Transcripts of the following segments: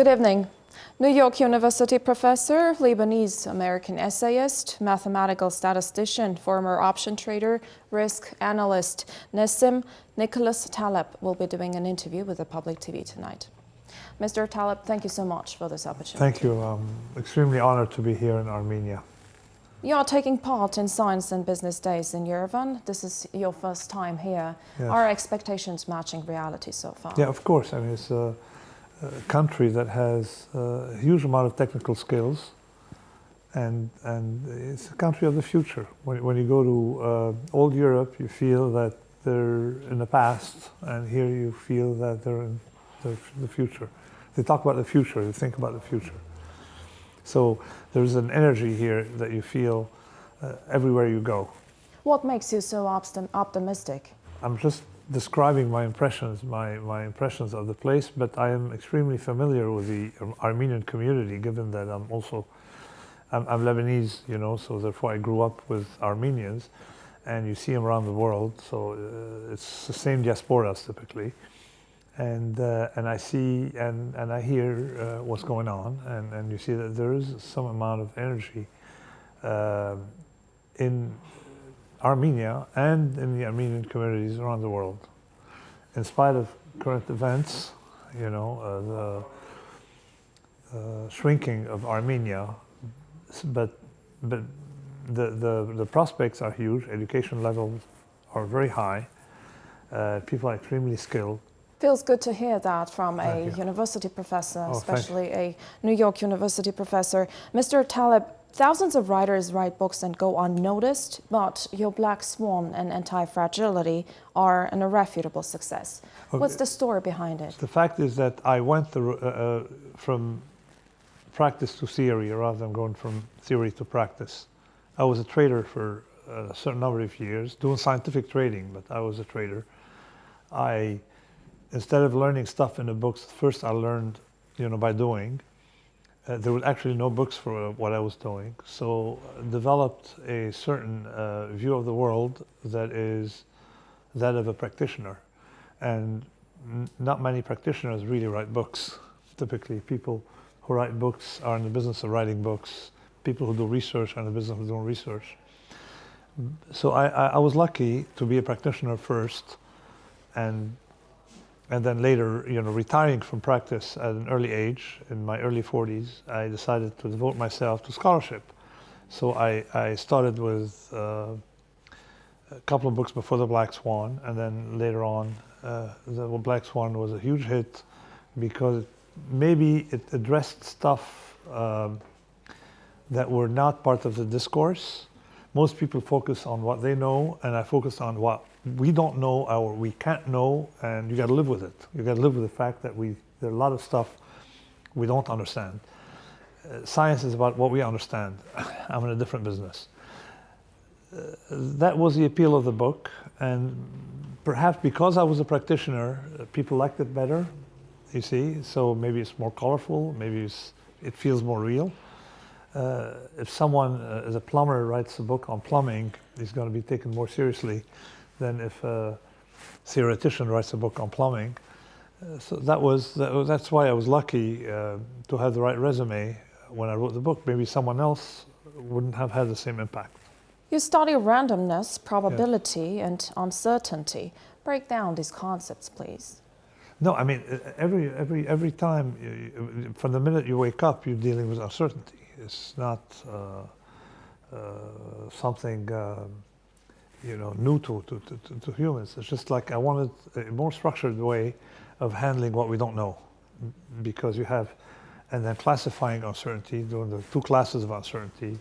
Good evening. New York University professor, Lebanese-American essayist, mathematical statistician, former option trader, risk analyst, Nassim Nicholas Taleb will be doing an interview with the public TV tonight. Mr. Taleb, thank you so much for this opportunity. Thank you. I'm extremely honored to be here in Armenia. You are taking part in Science and Business Days in Yerevan. This is your first time here. Yes. Are expectations matching reality so far? Yeah, of course. I mean, it's a country that has a huge amount of technical skills, and it's a country of the future. When you go to old Europe, you feel that they're in the past, and here you feel that they're in the future. They talk about the future, they think about the future. So there's an energy here that you feel everywhere you go. What makes you so optimistic? I'm just describing my impressions, my impressions of the place, but I am extremely familiar with the Armenian community, given that I'm Lebanese, you know, so therefore I grew up with Armenians, and you see them around the world, so it's the same diasporas typically. And I see and I hear what's going on, and you see that there is some amount of energy in Armenia and in the Armenian communities around the world. In spite of current events, you know, the shrinking of Armenia, but the prospects are huge. Education levels are very high. People are extremely skilled. Feels good to hear that from a university professor, especially a New York University professor. Mr. Taleb, thousands of writers write books and go unnoticed, but your Black Swan and Antifragility are an irrefutable success. Okay. What's the story behind it? The fact is that I went from practice to theory rather than going from theory to practice. I was a trader for a certain number of years, doing scientific trading, but I was a trader. Instead of learning stuff in the books, first I learned, you know, by doing. There was actually no books for what I was doing, so I developed a certain view of the world that is that of a practitioner. And not many practitioners really write books. Typically, people who write books are in the business of writing books. People who do research are in the business of doing research. So I was lucky to be a practitioner first, and then later, you know, retiring from practice at an early age, in my early 40s, I decided to devote myself to scholarship. So I started with a couple of books before the Black Swan, and then later on, the Black Swan was a huge hit because maybe it addressed stuff that were not part of the discourse. Most people focus on what they know, and I focus on what we don't know or we can't know, and you got to live with it. You got to live with the fact that there are a lot of stuff we don't understand. Science is about what we understand. I'm in a different business. That was the appeal of the book, and perhaps because I was a practitioner, people liked it better, you see, so maybe it's more colorful, maybe it feels more real. If someone, as a plumber, writes a book on plumbing, he's going to be taken more seriously than if a theoretician writes a book on plumbing. So that's why I was lucky to have the right resume when I wrote the book. Maybe someone else wouldn't have had the same impact. You study randomness, probability, and uncertainty. Break down these concepts, please. No, I mean, every time, from the minute you wake up, you're dealing with uncertainty. It's not something you know, new to humans. It's just like I wanted a more structured way of handling what we don't know, because you have, and then classifying uncertainty, doing the two classes of uncertainty,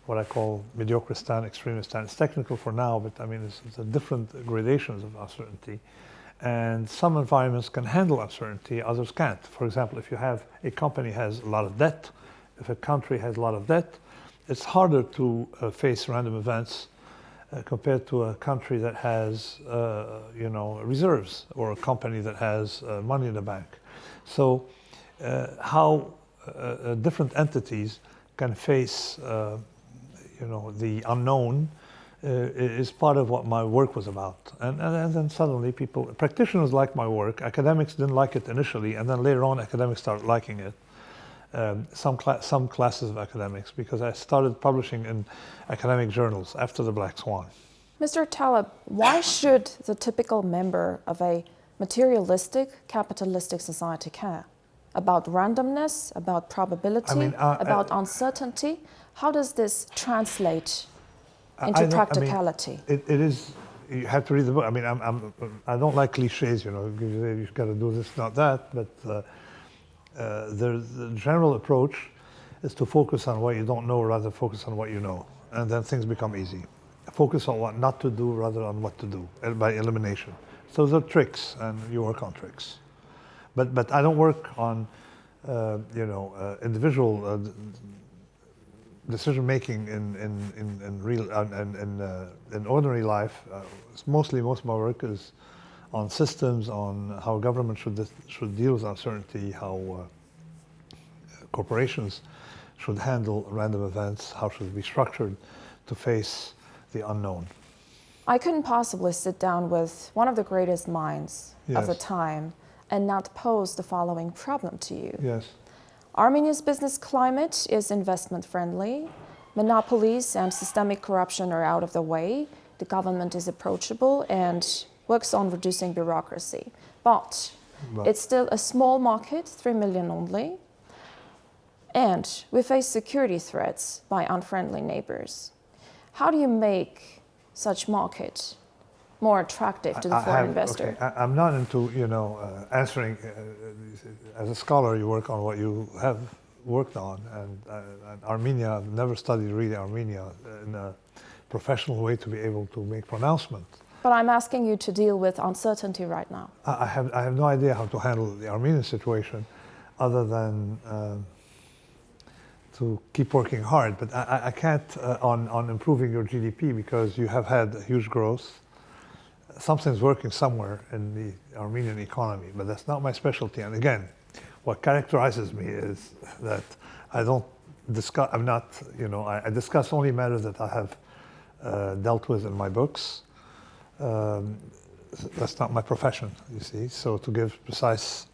what I call mediocristan, extremistan. It's technical for now, but I mean, it's the different gradations of uncertainty. And some environments can handle uncertainty, others can't. For example, if you have a company has a lot of debt, if a country has a lot of debt, it's harder to face random events compared to a country that has, you know, reserves, or a company that has money in the bank. So how different entities can face, you know, the unknown is part of what my work was about. And then suddenly practitioners liked my work, academics didn't like it initially, and then later on academics started liking it. Some classes of academics, because I started publishing in academic journals after the Black Swan. Mr. Taleb, why should the typical member of a materialistic, capitalistic society care? About randomness, about probability, about uncertainty? How does this translate into practicality? It is, you have to read the book. I mean, I don't like cliches, you know, you've got to do this, not that, but the general approach is to focus on what you don't know rather than focus on what you know. And then things become easy. Focus on what not to do rather than what to do, by elimination. So those are tricks, and you work on tricks. But I don't work on, individual decision making in real in ordinary life. Most of my work is on systems, on how government should deal with uncertainty, how corporations should handle random events, how should it be structured to face the unknown. I couldn't possibly sit down with one of the greatest minds of the time and not pose the following problem to you. Yes. Armenia's business climate is investment friendly. Monopolies and systemic corruption are out of the way. The government is approachable and works on reducing bureaucracy. But it's still a small market, 3 million only. And we face security threats by unfriendly neighbors. How do you make such market more attractive to the foreign investor? Okay. I'm not into, answering. As a scholar, you work on what you have worked on, and Armenia, I've never studied really Armenia in a professional way to be able to make pronouncements. But I'm asking you to deal with uncertainty right now. I have no idea how to handle the Armenian situation other than to keep working hard. But I can't on improving your GDP, because you have had huge growth. Something's working somewhere in the Armenian economy, but that's not my specialty. And again, what characterizes me is that I don't discuss, I discuss only matters that I have dealt with in my books. That's not my profession, you see. So to give precise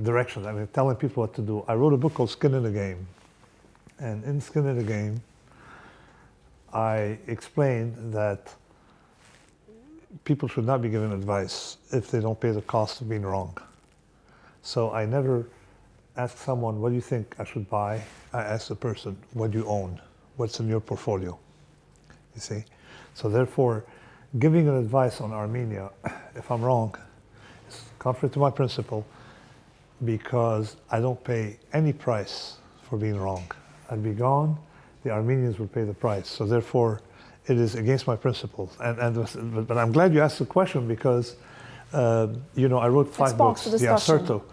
directions, telling people what to do. I wrote a book called Skin in the Game. And in Skin in the Game, I explained that people should not be given advice if they don't pay the cost of being wrong. So I never ask someone, what do you think I should buy? I ask the person, what do you own? What's in your portfolio? You see? So therefore, giving an advice on Armenia, if I'm wrong, is contrary to my principle, because I don't pay any price for being wrong. I'd be gone, the Armenians would pay the price. So therefore, it is against my principles. But I'm glad you asked the question, because I wrote 5 books. The Acerto,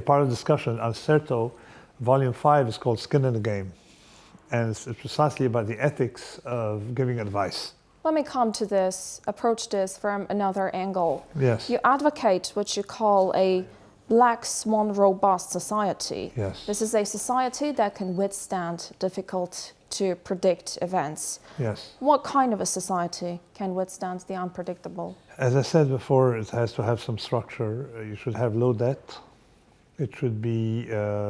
part of the discussion. Acerto, volume 5 is called Skin in the Game, and it's precisely about the ethics of giving advice. Let me come to this, approach this from another angle. Yes. You advocate what you call a Black Swan robust society. Yes. This is a society that can withstand difficult to predict events. Yes. What kind of a society can withstand the unpredictable? As I said before, it has to have some structure. You should have low debt. It should be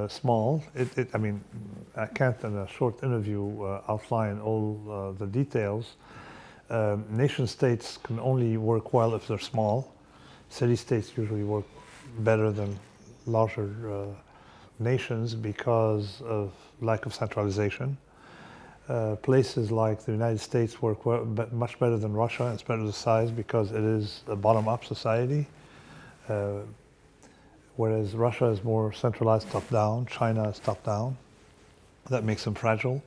small. I can't in a short interview outline all the details. Nation states can only work well if they're small. City states usually work better than larger nations because of lack of centralization. Places like the United States work well, but much better than Russia in spite of the size, because it is a bottom-up society, whereas Russia is more centralized top-down, China is top-down. That makes them fragile.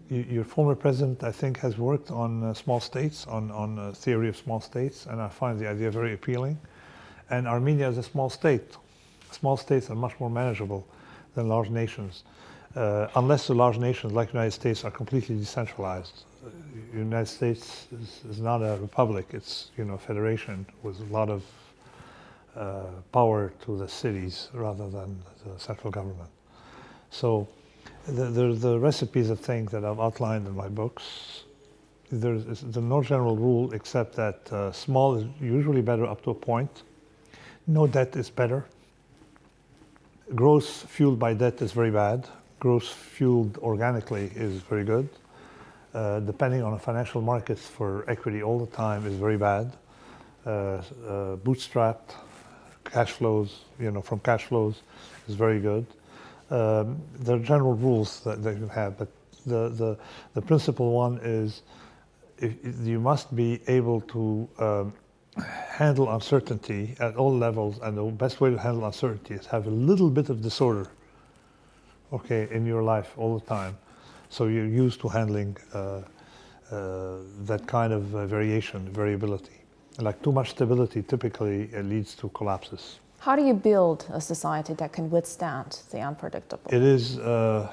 Your former president, I think, has worked on small states, on a theory of small states, and I find the idea very appealing. And Armenia is a small state. Small states are much more manageable than large nations, unless the large nations like the United States are completely decentralized. The United States is not a republic, it's a federation with a lot of power to the cities rather than the central government. So the recipes of things that I've outlined in my books, there's no general rule except that small is usually better up to a point. No debt is better. Growth fueled by debt is very bad. Growth fueled organically is very good. Depending on the financial markets for equity all the time is very bad. Bootstrapped cash flows, from cash flows is very good. There are general rules that you have, but the principal one is you must be able to handle uncertainty at all levels, and the best way to handle uncertainty is have a little bit of disorder, in your life all the time. So you're used to handling that kind of variability. Like too much stability typically leads to collapses. How do you build a society that can withstand the unpredictable? It is the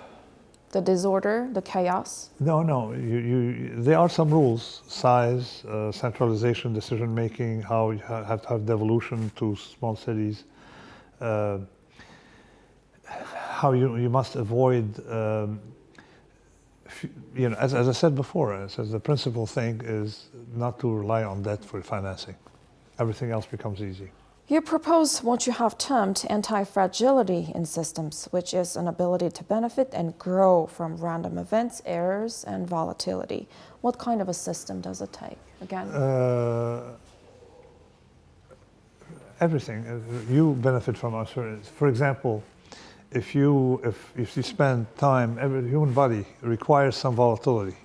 disorder, the chaos? No. There are some rules: size, centralization, decision making, how you have to have devolution to small cities, how you must avoid. As I said before, the principal thing is not to rely on debt for financing. Everything else becomes easy. You propose what you have termed anti-fragility in systems, which is an ability to benefit and grow from random events, errors, and volatility. What kind of a system does it take? Again? Everything. You benefit from uncertainty. For example, if you spend time, every human body requires some volatility.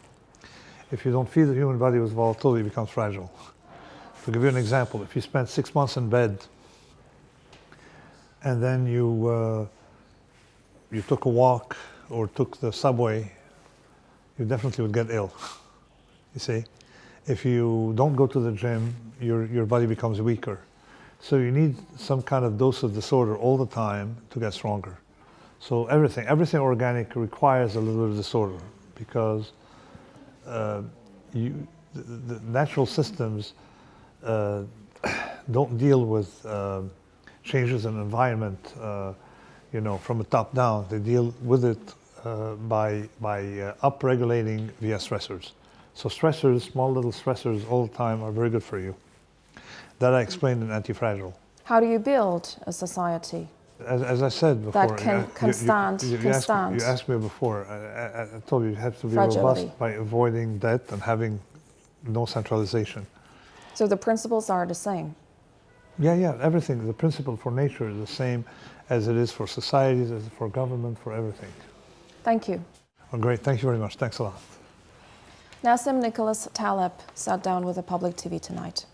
If you don't feed the human body with volatility, it becomes fragile. To give you an example, if you spend 6 months in bed and then you took a walk or took the subway, you definitely would get ill. You see, if you don't go to the gym, your body becomes weaker. So you need some kind of dose of disorder all the time to get stronger. So everything organic requires a little bit of disorder, because the natural systems don't deal with changes in environment, from the top down. They deal with it by upregulating via stressors. So stressors, small little stressors all the time, are very good for you. That I explained in Antifragile. How do you build a society? As I said before, that can stand. You asked me before. I told you have to be robust by avoiding debt and having no centralization. So the principles are the same? Yeah, everything. The principle for nature is the same as it is for societies, as for government, for everything. Thank you. Oh, great. Thank you very much. Thanks a lot. Nassim Nicholas Taleb sat down with the public TV tonight.